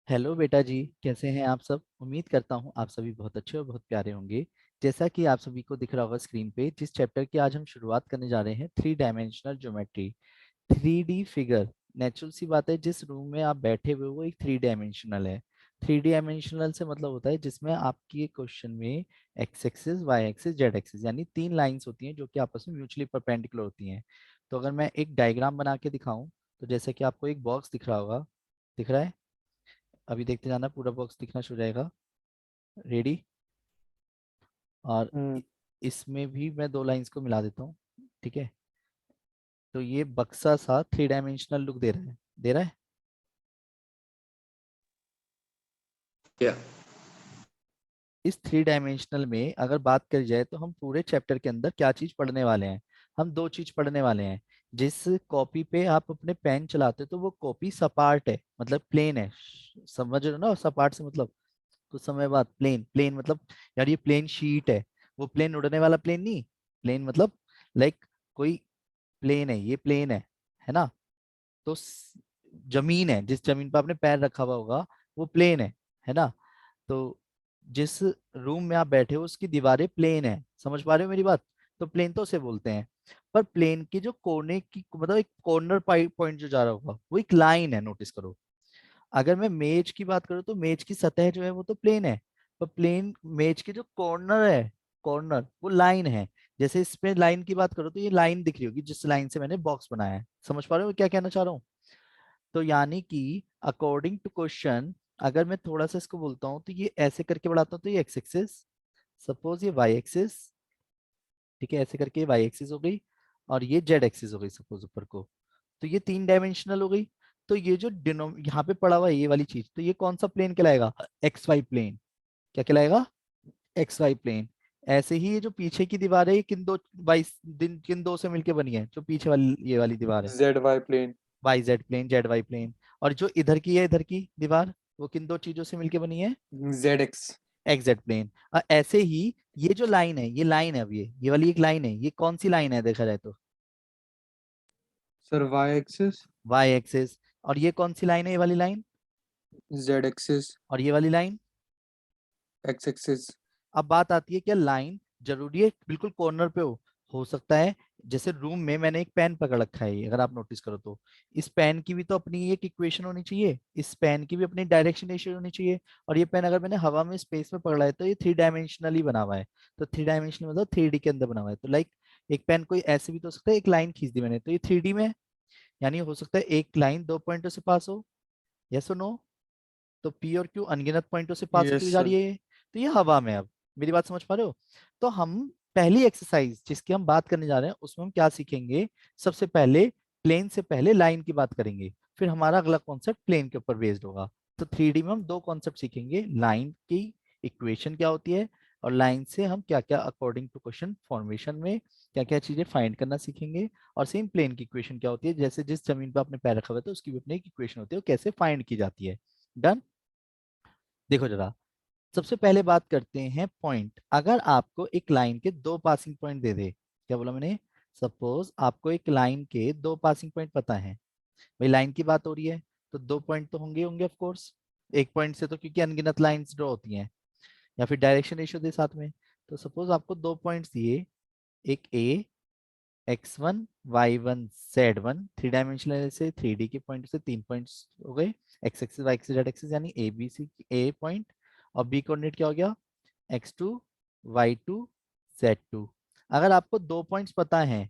Hello बेटा जी, कैसे हैं आप सब। उम्मीद करता हूँ आप सभी बहुत अच्छे और बहुत प्यारे होंगे। जैसा कि आप सभी को दिख रहा होगा स्क्रीन पे, जिस चैप्टर की आज हम शुरुआत करने जा रहे हैं, three dimensional geometry, 3D figure. Natural सी बात है, जिस रूम में आप बैठे हुए हो वो एक थ्री डायमेंशनल है। थ्री डायमेंशनल से मतलब होता है जिसमें आपकी क्वेश्चन में x axis, Y axis, Z axis यानी तीन लाइंस होती हैं जो कि आपस में म्यूचुअली परपेंडिकुलर होती हैं। तो अगर मैं एक डायग्राम बना के दिखाऊं, तो जैसे कि आपको एक बॉक्स दिख रहा होगा, दिख रहा है। अभी देखते जाना, पूरा बॉक्स दिखना शुरू हो जाएगा। रेडी। और हम्म। इसमें भी मैं दो लाइंस को मिला देता हूँ। ठीक है। तो ये बक्सा सा थ्री डायमेंशनल लुक दे रहा है, दे रहा है। या इस थ्री डायमेंशनल में अगर बात करी जाए तो हम पूरे चैप्टर के अंदर क्या चीज पढ़ने वाले हैं। हम दो चीज पढ़ने वाले हैं। जिस कॉपी पे आप अपने पेन चलाते हो तो वो कॉपी सपाट है, मतलब प्लेन है। समझ रहे हो ना, सपाट से मतलब कुछ समय बाद प्लेन, प्लेन मतलब यार ये प्लेन शीट है। वो प्लेन उड़ने वाला प्लेन नहीं। प्लेन मतलब लाइक कोई प्लेन है, ये प्लेन है ना। तो जमीन है, जिस जमीन पर आपने पैर रखा हुआ होगा वो प्लेन है ना। तो जिस रूम में आप बैठे हो उसकी दीवारें प्लेन है, समझ पा रहे हो मेरी बात। तो प्लेन तो उसे बोलते हैं। पर प्लेन की जो कोने की मतलब एक कॉर्नर पॉइंट जो जा रहा होगा वो एक लाइन है, नोटिस करो। अगर मैं मेज की बात करूँ तो मेज की सतह जो है वो तो प्लेन है। पर प्लेन मेज के जो कॉर्नर है, कॉर्नर वो लाइन है। जैसे इसमें लाइन की बात करो तो ये लाइन दिख रही होगी जिस लाइन से मैंने बॉक्स बनाया है। समझ पा रहे हो मैं क्या कहना चाह रहा हूँ। तो यानी कि अकॉर्डिंग टू क्वेश्चन, अगर मैं थोड़ा सा इसको बोलता हूँ तो ये ऐसे करके बढ़ाता हूँ तो ये एक्स एक्सिस, सपोज ये वाई एक्सिस। ठीक है, ऐसे करके वाई एक्सिस हो गई और ये जेड एक्सिस हो गई सपोज ऊपर को। तो ये तीन डायमेंशनल हो गई। तो ये जो यहाँ पे पड़ा हुआ है ये वाली चीज, तो ये कौन सा प्लेन कहलाएगा? X y plane. क्या कहलाएगा? X y plane. ऐसे ही ये जो पीछे की दीवार है ये किन दो से मिलके बनी है, जो पीछे वाली ये वाली दीवार है? Z y plane. Y z plane, z y plane. और जो इधर की है, इधर की दीवार, वो किन दो चीजों से मिलके बनी है? Z x. X z plane. और ऐसे ही ये जो लाइन है, ये लाइन है, अब ये वाली एक लाइन है, ये कौन सी लाइन है देखा जाए तो? Sir y axis. Y axis. और ये कौन सी लाइन है, ये वाली लाइन? Z axis. और ये वाली लाइन? X axis. अब बात आती है, क्या लाइन जरूरी है बिल्कुल कॉर्नर पे हो सकता है। जैसे रूम में मैंने एक पेन पकड़ रखा है, अगर आप नोटिस करो तो इस पेन की भी तो अपनी एक इक्वेशन होनी चाहिए, इस पेन की भी अपनी डायरेक्शन रेशियो होनी चाहिए। और ये पेन अगर मैंने हवा में स्पेस में पकड़ा है तो ये थ्री डायमेंशनली बना हुआ है। तो थ्री डायमेंशनल मतलब 3D के अंदर बना हुआ है। तो लाइक एक पेन कोई ऐसे भी तो हो सकता है, एक लाइन खींच दी मैंने तो ये 3D में है। यानी हो सकता है एक लाइन दो पॉइंटों से पास हो। यस और नो? तो पी और क्यू अनगिनत पॉइंटों से पास होती यस हुई जा रही सर। है ये। तो ये हवा में है। अब मेरी बात समझ पा रहे हो? तो हम पहली एक्सरसाइज जिसकी हम बात करने जा रहे हैं उसमें हम क्या सीखेंगे? सबसे पहले प्लेन से पहले लाइन की बात करेंगे, फिर हमारा अगला कॉन्सेप्ट प्लेन के ऊपर बेस्ड होगा। तो 3D में हम दो कॉन्सेप्ट सीखेंगे, लाइन की इक्वेशन क्या होती है और लाइन से हम क्या क्या अकॉर्डिंग टू क्वेश्चन फॉर्मेशन में क्या क्या चीजें फाइंड करना सीखेंगे। और सेम प्लेन की इक्वेशन क्या होती है, जैसे जिस जमीन पर आपने पैर रखा हुआ है तो उसकी भी अपनी एक इक्वेशन होती है, वो कैसे फाइंड की जाती है। डन। देखो जरा, सबसे पहले बात करते हैं पॉइंट। अगर आपको एक लाइन के दो पासिंग पॉइंट दे दे, क्या बोला मैंने? सपोज आपको एक लाइन के दो पासिंग पॉइंट पता है। भाई लाइन की बात हो रही है तो दो पॉइंट तो होंगे होंगे ऑफ कोर्स। एक पॉइंट से तो क्योंकि अनगिनत लाइंस ड्रॉ होती हैं। या फिर डायरेक्शन रेशियो दे साथ में। तो सपोज आपको दो पॉइंट्स दिए, एक ए, x1 y1 z1, three dimensional से 3D के पॉइंट से तीन पॉइंट्स हो गए, X axis Y axis Z axis, यानी A B C A point. और बी कोऑर्डिनेट क्या हो गया? x2 y2 z2। अगर आपको दो पॉइंट्स पता हैं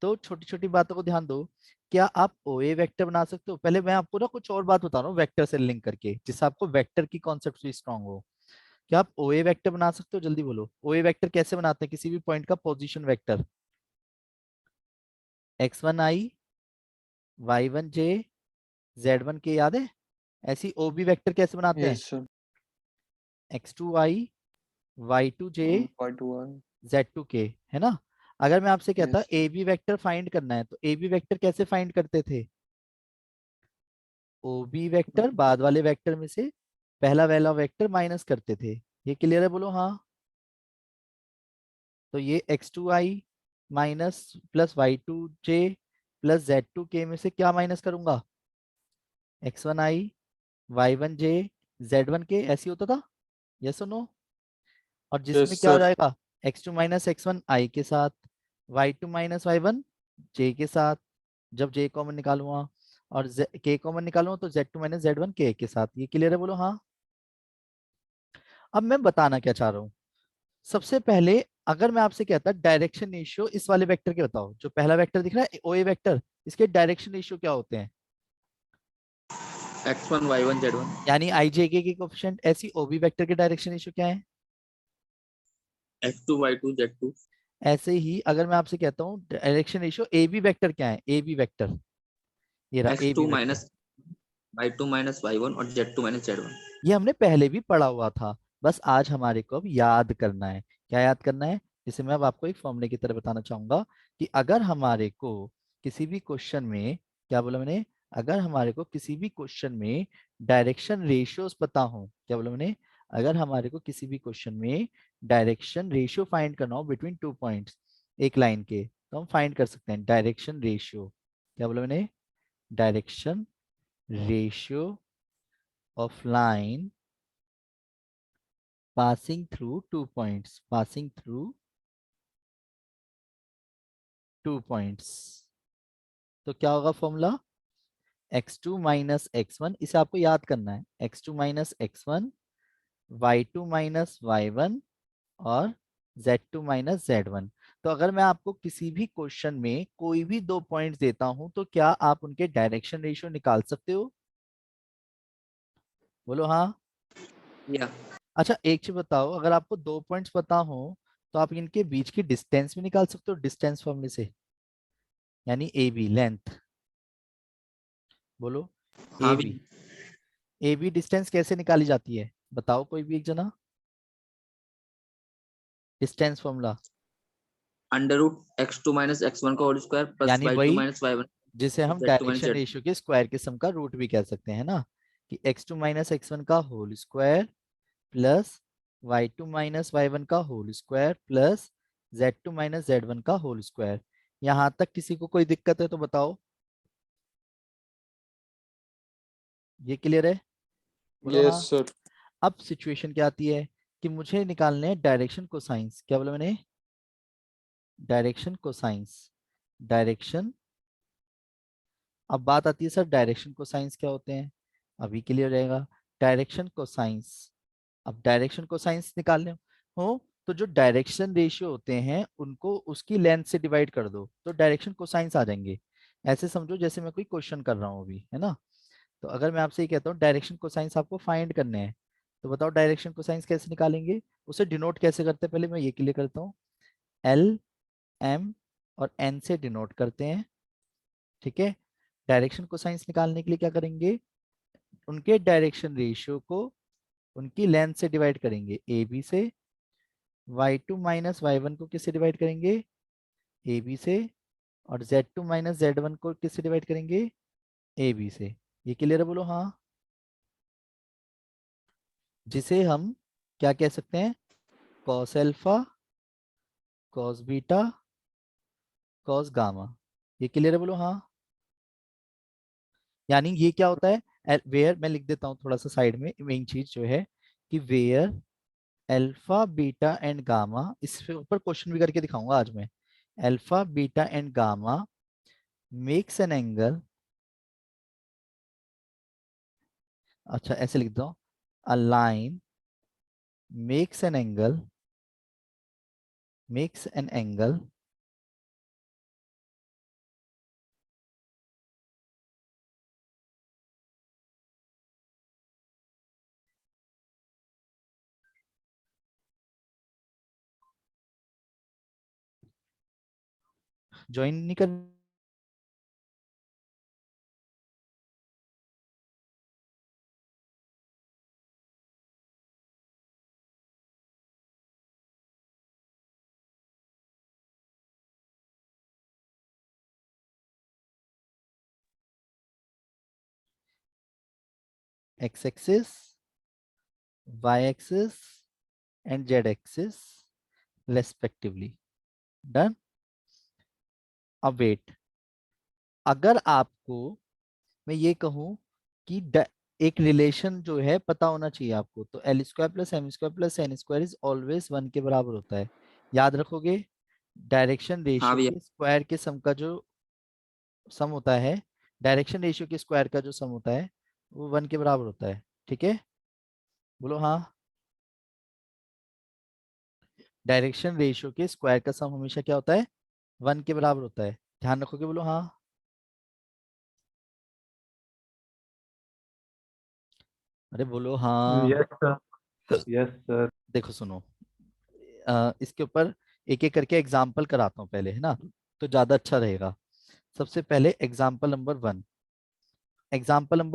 तो छोटी छोटी बातों को ध्यान दो। क्या आप ओ ए वेक्टर बना सकते हो? पहले मैं आपको ना कुछ और बात बता रहा हूँ वेक्टर से लिंक करके, जिससे आपको वेक्टर की कॉन्सेप्ट भी स्ट्रांग हो। क्या आप ओ ए वेक्टर बना सकते हो? जल्दी बोलो, ओ ए वेक्टर कैसे बनाते हैं किसी भी पॉइंट का position vector? x1 i, y1 j, z1 k, याद है? ऐसी ओ बी वेक्टर कैसे बनाते हैं? Yes sir. x2 i, y2 j, y two one. z2 k, है ना। अगर मैं आपसे कहता yes sir. A B vector find करना है तो ए बी वेक्टर कैसे फाइंड करते थे? ओ बी वेक्टर बाद वाले वेक्टर में से पहला वाला वेक्टर माइनस करते थे। ये क्लियर है? बोलो हाँ। तो ये x2 i minus plus y2 j plus z2 k में से क्या माइनस करूंगा? x1 i y1j z1k ऐसी होता था, यस और नो? और यस जिसमें क्या हो सर। जाएगा, x2 माइनस x1 i के साथ, y2 माइनस y1 j के साथ, जब j कॉमन निकालूंगा और k कॉमन निकालूंगा तो z2 माइनस z1 k के साथ। ये क्लियर है, बोलो हाँ। अब मैं बताना क्या चाह रहा हूँ, सबसे पहले अगर मैं आपसे कहता डायरेक्शन रेशियो इस वाले वेक्टर के बताओ, जो पहला वेक्टर दिख रहा है ओ ए वेक्टर, इसके डायरेक्शन रेशियो क्या होते हैं? x1 y1 z1। यानी आई जे के कोफिशिएंट, ऐसी ओबी वेक्टर के डायरेक्शन रेशियो क्या है? x2 y2 z2। ऐसे ही अगर मैं आपसे कहता हूँ direction ratio A B vector क्या है, ए बी वेक्टर, ये रहा A x2 B vector. Minus y2 minus y1 और z2 माइनस z1। ये हमने पहले भी पढ़ा हुआ था, बस आज हमारे को अब याद करना है। क्या याद करना है? जिसे मैं अब आपको एक फॉर्मूले की तरह बताना चाहूंगा कि अगर हमारे को किसी भी क्वेश्चन में, क्या बोला मैंने, अगर हमारे को किसी भी क्वेश्चन में डायरेक्शन रेशियोज पता हो, क्या बोला मैंने, अगर हमारे को किसी भी क्वेश्चन में डायरेक्शन रेशियो फाइंड करना हो बिटवीन टू पॉइंट्स एक लाइन के, तो हम फाइंड कर सकते हैं डायरेक्शन रेशियो। क्या बोला मैंने? Direction ratio of line passing through 2 points, passing through 2 points। तो क्या होगा फॉर्मूला, x2 माइनस x1, इसे आपको याद करना है, x2 minus x1, y2 minus y1 और z2 माइनस z1। तो अगर मैं आपको किसी भी क्वेश्चन में कोई भी 2 पॉइंट्स देता हूं तो क्या आप उनके डायरेक्शन रेशियो निकाल सकते हो? बोलो हाँ। या अच्छा एक चीज बताओ, अगर आपको 2 पॉइंट्स पता हो तो आप इनके बीच की डिस्टेंस भी निकाल सकते हो डिस्टेंस फॉर्मूले से, यानी ए बी लेंथ। बोलो हाँ ए भी। बी, ए बी डिस्टेंस कैसे निकाली जाती है, बताओ कोई भी एक जना, distance formula. Under root x2 minus x1 का होल स्क्वायर प्लस यानी y2 वही माइनस y1 जिसे हम z2 minus direction z2। Ratio के स्क्वायर के सम का रूट भी कह सकते हैं ना, कि x2 माइनस x1 का whole square plus y2 minus y1 का whole square plus z2 minus z1 का होल स्क्वायर। यहाँ तक किसी को कोई दिक्कत है तो बताओ, ये क्लियर है? बोलो यस हाँ। सर। अब सिचुएशन क्या आती है कि मुझे निकालने हैं डायरेक्शन कोसाइंस, क्या बोला मैंने, डायरेक्शन कोसाइंस, डायरेक्शन। अब बात आती है सर डायरेक्शन कोसाइंस क्या होते हैं, अभी क्लियर रहेगा। डायरेक्शन कोसाइंस, अब डायरेक्शन कोसाइंस निकालने हो तो जो डायरेक्शन रेशियो होते हैं उनको उसकी लेंथ से डिवाइड कर दो तो डायरेक्शन कोसाइंस आ जाएंगे। ऐसे समझो जैसे मैं कोई क्वेश्चन कर रहा हूँ अभी, है ना? तो अगर मैं आपसे ये कहता हूँ डायरेक्शन कोसाइंस आपको फाइंड करने हैं, तो बताओ डायरेक्शन कोसाइंस कैसे निकालेंगे, उसे डिनोट कैसे करते हैं, पहले मैं ये क्लियर करता हूँ। एल, एम और एन से डिनोट करते हैं, ठीक है। डायरेक्शन कोसाइंस निकालने के लिए क्या करेंगे, उनके डायरेक्शन रेशियो को उनकी लेंथ से डिवाइड करेंगे ए बी से, y2 माइनस y1 को किससे डिवाइड करेंगे, ए बी से, और z2 माइनस z1 को किससे डिवाइड करेंगे, ए बी से। ये क्लियर है, बोलो हाँ। जिसे हम क्या कह सकते हैं, cos alpha, cos beta, cos gamma. ये क्लियर है, बोलो हाँ। यानी ये क्या होता है, वेयर, मैं लिख देता हूँ थोड़ा सा साइड में, मेन चीज जो है कि where alpha beta and gamma, इसके ऊपर क्वेश्चन भी करके दिखाऊंगा आज मैं। Alpha beta and gamma makes an angle, अच्छा ऐसे लिख दो, a line makes an angle, makes an angle join नहीं कर, x axis, Y axis and z axis respectively. Done. अब वेट, अगर आपको मैं ये कहूं कि एक रिलेशन जो है पता होना चाहिए आपको। तो l square plus m square plus n square is always 1 के बराबर होता है। याद रखोगे, डायरेक्शन हाँ रेशियो भैया। के स्क्वायर के सम का जो सम होता है, डायरेक्शन रेशियो के स्क्वायर का जो सम होता है वो 1 के बराबर होता है। ठीक है, बोलो हाँ। डायरेक्शन रेशियो के स्क्वायर का सम हमेशा क्या होता है, 1 के बराबर होता है। ध्यान रखोगे, बोलो हाँ। अरे बोलो हाँ। Yes sir. Yes sir. देखो सुनो, इसके ऊपर एक एक करके एग्जाम्पल कराता हूँ पहले, है ना, तो ज्यादा अच्छा रहेगा। सबसे पहले एग्जाम्पल नंबर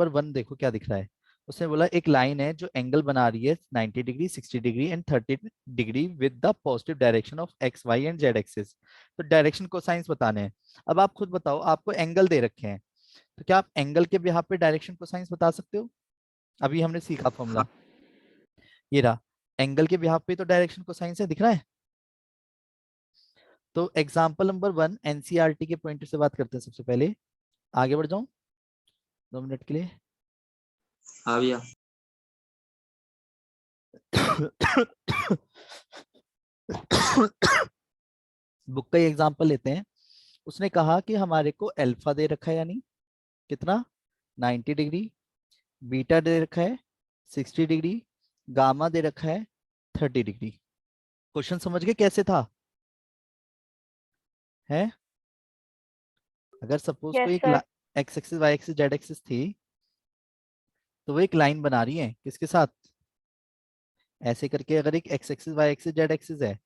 वन देखो क्या दिख रहा है। उसने बोला एक लाइन है जो एंगल बना रही है 90 degree, 60 degree and 30 degree with the positive direction of x y and z axis. तो डायरेक्शन को साइंस बताने हैं। अब आप खुद बताओ, आपको एंगल दे रखे हैं, तो क्या आप एंगल के बिहाफ पे डायरेक्शन को साइंस बता सकते हो? अभी हमने सीखा हाँ फॉर्मूला, ये रहा। एंगल के बिहाफ पे तो डायरेक्शन को साइंस है, दिख रहा है। तो एग्जाम्पल नंबर वन एनसीईआरटी के पॉइंट से बात करते हैं। सबसे पहले आगे बढ़ जाऊं 2 मिनट के लिए। हाँ भैया। बुक का ही एग्जाम्पल लेते हैं। उसने कहा कि हमारे को अल्फा दे रखा है, यानी कितना, 90 डिग्री, बीटा दे रखा है 60 डिग्री, गामा दे रखा है 30 डिग्री। क्वेश्चन समझ गए कैसे था, है? अगर सपोज यस कोई एक sir. X axis Y axis Z axis थी, तो वो एक लाइन बना रही है किसके साथ, ऐसे करके। अगर एक x axis Y axis Z axis है,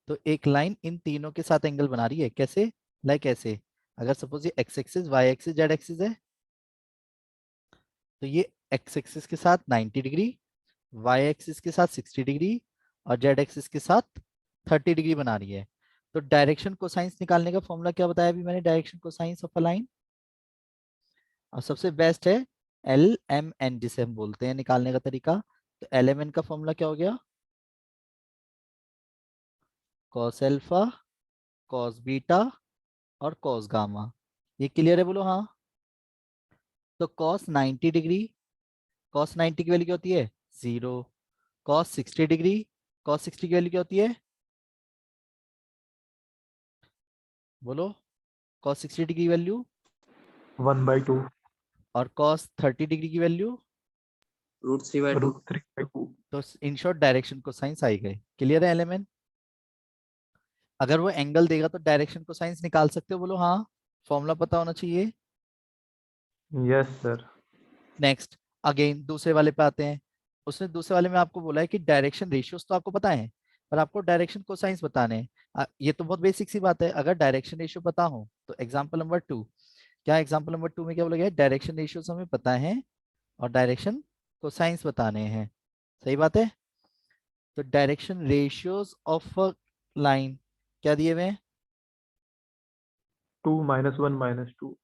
तो एक लाइन इन तीनों के साथ एंगल बना रही है। कैसे? लाइक ऐसे। अगर सपोज ये x axis Y axis Z axis है, तो ये एक्स एक्सिस के साथ 90 डिग्री, वाई एक्सिस के साथ 60 डिग्री और जेड एक्सिस के साथ 30 डिग्री बना रही है। तो डायरेक्शन कोसाइंस निकालने का फॉर्मूला क्या बताया अभी मैंने, direction cosines of a line. और सबसे बेस्ट है एल एम एन, जिसे हम बोलते हैं निकालने का तरीका। तो एल एम एन का फॉर्मूला क्या हो गया, कॉस एल्फा, कॉस बीटा और कॉस गामा। ये क्लियर है, बोलो हाँ। तो कॉस 90 डिग्री, कॉस 90 की वैल्यू क्या होती है, 0। कॉस 60 डिग्री, कॉस 60 की वैल्यू क्या होती है, बोलो। कॉस 60 डिग्री की वैल्यू, 1/2। और कॉस 30 डिग्री की वैल्यू। √3/2। √3/2। तो इन शॉर्ट डायरेक्शन को साइंस आई गए। क्लियर है एलिमेंट? अगर वो एंगल देगा तो डायरेक्शन को साइंस निकाल सकते हो, बोलो हाँ। फॉर्मूला पता होना चाहिए। Yes sir. नेक्स्ट, अगेन दूसरे वाले पे आते हैं। उसने दूसरे वाले में आपको बोला है कि डायरेक्शन रेशियोज तो आपको पता है, पर आपको डायरेक्शन को साइंस बताने हैं। ये तो बहुत बेसिक सी बात है। अगर डायरेक्शन रेशियो पता हो तो एग्जाम्पल नंबर टू, क्या एग्जाम्पल नंबर टू में क्या बोला गया है, डायरेक्शन रेशियोज हमें पता है और डायरेक्शन को साइंस बताने हैं। सही बात है। तो direction ratios of a line क्या दिए हुए हैं, 2 -1 -2।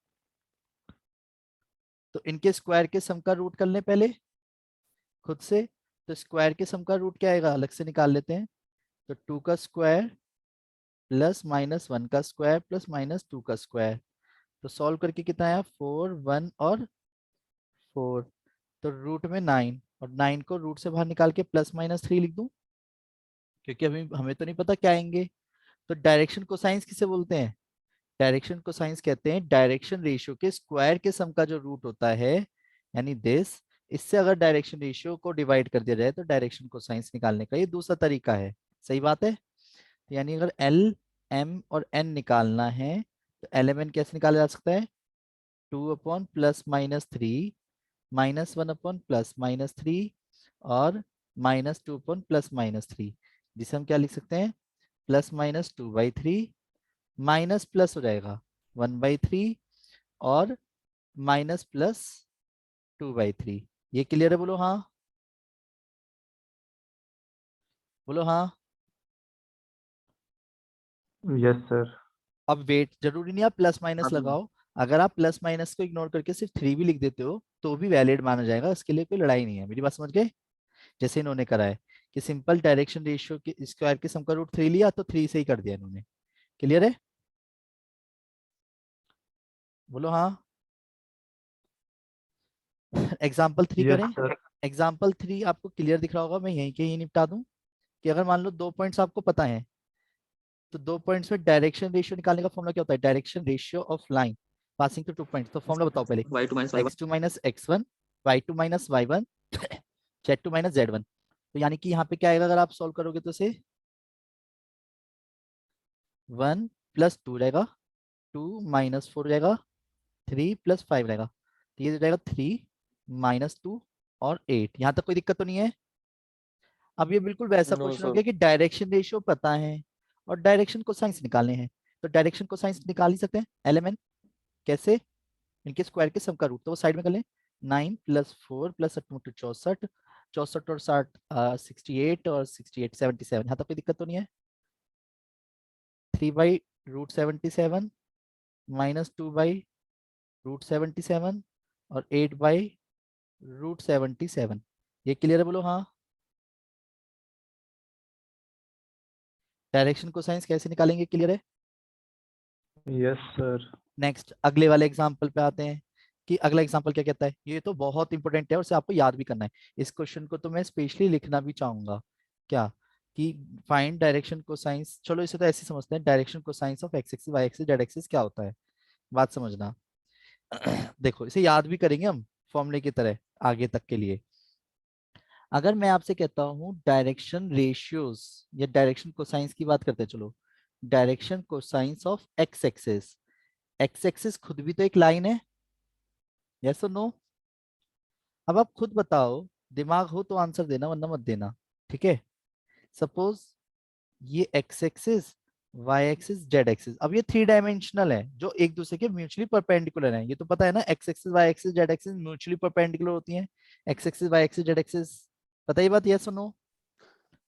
तो इनके स्क्वायर के सम का रूट कर लें पहले खुद से। तो स्क्वायर के सम का रूट क्या आएगा, अलग से निकाल लेते हैं। तो 2 का स्क्वायर प्लस माइनस 1 का स्क्वायर प्लस माइनस 2 का स्क्वायर। तो सॉल्व करके कितना आया, 4 1 और 4। तो रूट में 9, और 9 को रूट से बाहर निकाल के प्लस माइनस 3 लिख दूं, क्योंकि अभी हमें तो नहीं पता क्या आएंगे। तो डायरेक्शन को साइंस किसे बोलते हैं, डायरेक्शन को साइंस कहते हैं डायरेक्शन रेशियो के स्क्वायर के सम का जो रूट होता है, यानी दिस। इससे अगर डायरेक्शन रेशियो को डिवाइड कर दिया जाए तो डायरेक्शन को साइंस निकालने का ये दूसरा तरीका है। सही बात है। तो यानी अगर एल एम और एन निकालना है, तो एल एम एन कैसे निकाला जा सकता है, 2/+-3 -1/+-3 और -2/+-3, जिसे हम क्या लिख सकते हैं, +-2/3, माइनस प्लस हो जाएगा 1/3 और -+2/3। ये क्लियर है, बोलो हाँ। बोलो हाँ। Yes sir. अब वेट जरूरी नहीं आप प्लस हाँ माइनस भैया। लगाओ। अगर आप प्लस माइनस को इग्नोर करके सिर्फ 3 भी लिख देते हो तो भी वैलिड माना जाएगा, इसके लिए कोई लड़ाई नहीं है। मेरी बात समझ गए? जैसे इन्होंने करा है कि सिंपल डायरेक्शन रेशियो के स्क्वायर के सम का रूट 3 लिया तो 3 से ही कर दिया इन्होंने। क्लियर है, बोलो हाँ। एग्जाम्पल 3 यस करें। सर। एग्जाम्पल 3 आपको क्लियर दिख रहा होगा, मैं यहीं के ही निपटा दूं। कि अगर मान लो 2 पॉइंट्स आपको पता है, तो 2 पॉइंट्स में डायरेक्शन रेशियो निकालने का फॉर्मूला क्या होता है? Direction ratio of line passing through 2 points. तो फॉर्मूला बताओ पहले। y2 minus y1 x2 minus x1, y2 minus y1, z2 minus z1। तो यानी कि यहाँ पे क्या आएगा अगर आप सॉल्व करोगे तो से 1 प्लस 2 रहेगा, 2 माइनस 4 रहेगा, 3 प्लस 5 रहेगा। तो ये हो जाएगा 3 माइनस 2 और 8। यहाँ तक कोई दिक्कत तो नहीं है? अब ये बिल्कुल वैसा नो क्वेश्चन हो सर। गया कि डायरेक्शन रेशियो पता है और डायरेक्शन को साइंस निकालने हैं। तो डायरेक्शन को साइंस निकाल ही सकते हैं एलिमेंट। कैसे? इनके स्क्वायर के सम का रूट, तो वो साइड में कर लें। 9 प्लस 4 प्लस 64, 64 और 60 68 और 68 77। यहाँ तक कोई दिक्कत तो नहीं है? 3/√77 माइनस 2/√77 और 8/√77। ये क्लियर है? बोलो हाँ। डायरेक्शन को साइंस कैसे निकालेंगे? क्लियर है? Yes sir. नेक्स्ट अगले वाले एग्जाम्पल पे आते हैं कि अगला एग्जाम्पल क्या कहता है। ये तो बहुत इंपॉर्टेंट है और इसे आपको याद भी करना है। इस क्वेश्चन को तो मैं स्पेशली लिखना भी चाहूंगा। क्या? कि फाइंड डायरेक्शन कोसाइंस। चलो इसे तो ऐसे समझते हैं, direction cosines of x axis Y axis Z axis क्या होता है। बात समझना। देखो इसे याद भी करेंगे हम फॉर्मूले की तरह आगे तक के लिए। अगर मैं आपसे कहता हूँ डायरेक्शन रेशियोज या डायरेक्शन कोसाइंस की बात करते हैं, चलो direction cosines of x axis. X axis खुद भी तो एक लाइन है, यस और नो? अब आप खुद बताओ, दिमाग हो तो आंसर देना वरना मत देना, ठीक है? सपोज ये x axis, Y axis, Z axis. अब ये 3 डायमेंशनल है जो एक दूसरे के म्यूचुअली परपेंडिकुलर हैं। ये तो पता है ना, x axis Y axis Z axis mutually perpendicular होती हैं। X axis Y axis Z axis, पता ही बात, यस और नो?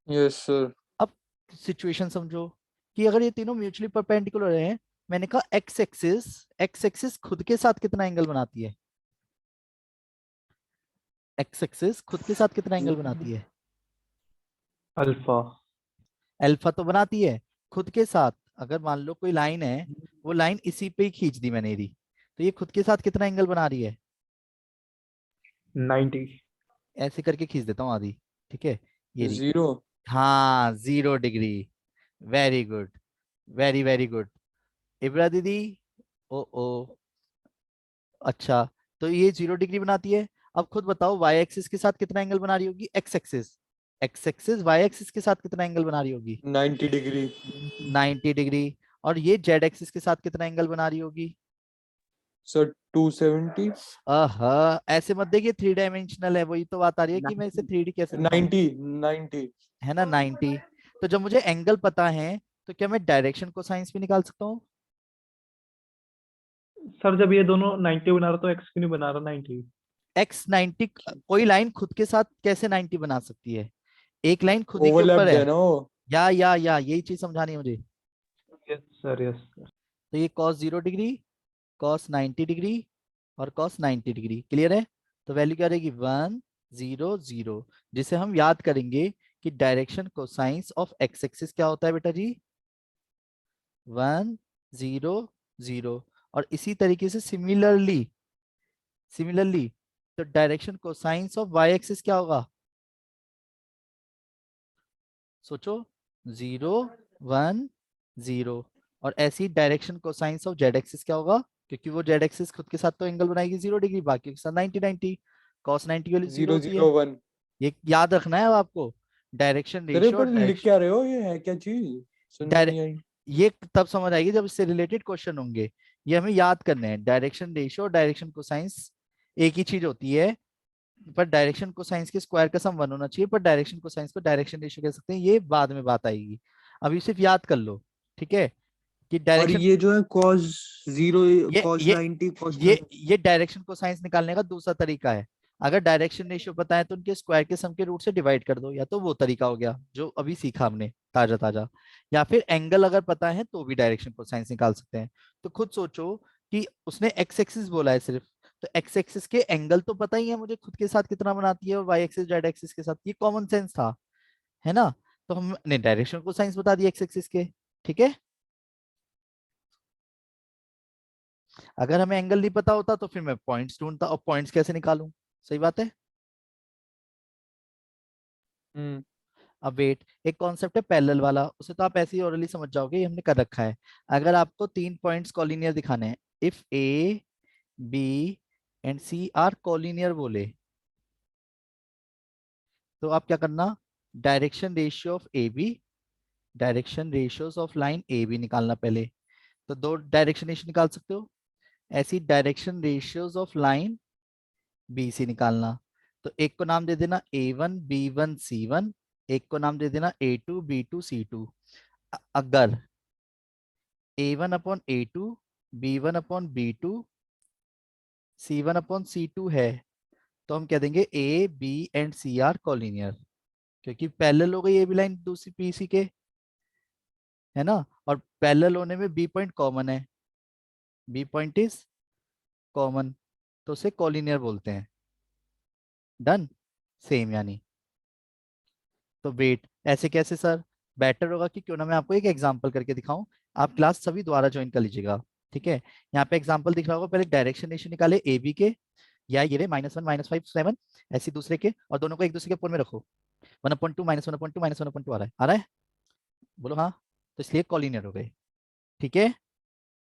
Yes sir. अब सिचुएशन समझो कि अगर ये तीनों म्यूचुअली परपेंडिकुलर हैं, मैंने कहा एक्स एक्सिस खुद के साथ कितना एंगल बनाती है? एक्स एक्सिस खुद के साथ कितना एंगल बनाती है? अल्फा। अल्फा तो बनाती है खुद के साथ। अगर मान लो कोई लाइन है, वो लाइन इसी पे ही खींच दी मैंने यदि, तो ये खुद के साथ कितना एंगल बना रही है? 90। ऐसे करके खींच देता हूँ आधी, ठीक है? ये रही। 0। हाँ 0 degree. Very good, very very good. इब्रा दीदी, ओ ओ, अच्छा। तो ये 0 डिग्री बनाती है। अब खुद बताओ वाई एक्सिस के साथ कितना एंगल बना रही होगी? एक्स एक्सिस वाई एक्सिस के साथ कितना एंगल बना रही होगी? 90 डिग्री। 90 डिग्री। और ये जेड एक्सिस के साथ कितना एंगल बना रही होगी? सर 270। ऐसे मत देखिए 3 डायमेंशनल है, वही तो बात आ रही है कि मैं इसे 3D कैसे दिखाऊं। 90 90। है ना 90। तो जब मुझे एंगल पता है तो क्या मैं डायरेक्शन को साइंस भी निकाल सकता हूँ? सर जब ये दोनों 90 बना रहा तो एक्स क्यों नहीं बना रहा 90? एक्स 90, कोई लाइन खुद के साथ कैसे 90 बना सकती है? एक लाइन खुद ही के ऊपर ओवरलैप्ड है है। ना वो। या यही चीज समझानी है मुझे। Yes sir, yes sir. तो ये कॉस 0 डिग्री, कॉस 90 डिग्री और कॉस 90 डिग्री, क्लियर है? तो वैल्यू क्या रहेगी? 1 0 0, जिसे हम याद करेंगे कि direction cosines of x axis क्या होता है बेटा जी? 1 0 0। और इसी तरीके से सिमिलरली तो direction cosines of y axis क्या होगा? सोचो, 0 1 0। और ऐसी direction cosines of z axis क्या होगा? क्योंकि वो जेड एक्सिस खुद के साथ तो एंगल बनाएगी 0 डिग्री, बाकी के साथ 90 90। कॉस 90 की वैल्यू 0 0 होती है। 0 1। ये याद रखना है अब आपको। डायरेक्शन सर ये रेशियो और पर लिख क्या रहे हो, ये है क्या चीज? सुन में नहीं आई। ये तब समझ आएगी जब इससे रिलेटेड क्वेश्चन होंगे। ये हमें याद करने हैं। डायरेक्शन रेशियो और डायरेक्शन कोसाइंस एक ही चीज होती है, पर डायरेक्शन कोसाइंस के स्क्वायर का सम 1 होना चाहिए, पर डायरेक्शन कोसाइंस को डायरेक्शन रेशियो कह सकते हैं। ये बाद में बात आएगी, अभी सिर्फ याद कर लो, ठीक है? कि और डायरेक्शन, ये जो है cos 0 ये cos ये 90 cos ये ये डायरेक्शन कोसाइंस निकालने का दूसरा तरीका है। अगर डायरेक्शन रेशियो पता है तो उनके स्क्वायर के सम के रूट से डिवाइड कर दो, या तो वो तरीका हो गया जो अभी सीखा हमने ताजा ताजा, या फिर एंगल अगर पता है तो भी डायरेक्शन कोसाइंस निकाल सकते हैं। तो खुद सोचो कि उसने एक्स एक्सिस बोला है सिर्फ, तो एक्स एक्सिस के एंगल तो पता ही है मुझे खुद के साथ कितना बनाती है, और वाई एक्सिस जेड एक्सिस के साथ, ये कॉमन सेंस था, है ना? तो हमने डायरेक्शन कोसाइंस बता दिया एक्स एक्सिस के, ठीक है? अगर हमें एंगल नहीं पता होता तो फिर मैं पॉइंट्स ढूंढता, और पॉइंट्स कैसे निकालूं? सही बात है। हम्म अब वेट, एक कॉन्सेप्ट है पैरेलल वाला, उसे तो आप ऐसे ही ओरली समझ जाओगे, ये हमने कर रखा है। अगर आपको 3 पॉइंट्स कॉलिनियर दिखाने हैं, if A B and C are collinear बोले, तो आप क्या करना, direction ratio of A B, direction ratios of line A B निकालना पहले। तो दो डायरेक्शन रेशियो निकाल सकते हो, ऐसी direction ratios of line B C निकालना। तो एक को नाम दे देना A1 B1 C1, एक को नाम दे देना A2 B2 C2। अगर A1/A2 B1/B2 C1/C2 है, तो हम कह देंगे A B and C are collinear, क्योंकि पैरेलल हो गई ए बी लाइन दूसरी पी सी के, है ना, और पैरेलल होने में बी पॉइंट कॉमन है, बी पॉइंट इज कॉमन, तो उसे कॉलिनियर बोलते हैं। डन, सेम यानी। तो वेट, ऐसे कैसे सर, बेटर होगा कि क्यों ना मैं आपको एक एग्जांपल करके दिखाऊं, आप क्लास सभी दोबारा ज्वाइन कर लीजिएगा। ठीक है, यहाँ पे एग्जांपल दिख रहा होगा, पहले डायरेक्शन रेशियो निकाले ए बी के, या ये रहे -1 -5 7, ऐसे दूसरे के, और दोनों को एक दूसरे के ऊपर में रखो, 1/2 -1/2 -1/2 आ रहा है, बोलो हाँ, तो इसलिए कॉलिनियर हो गए। ठीक है,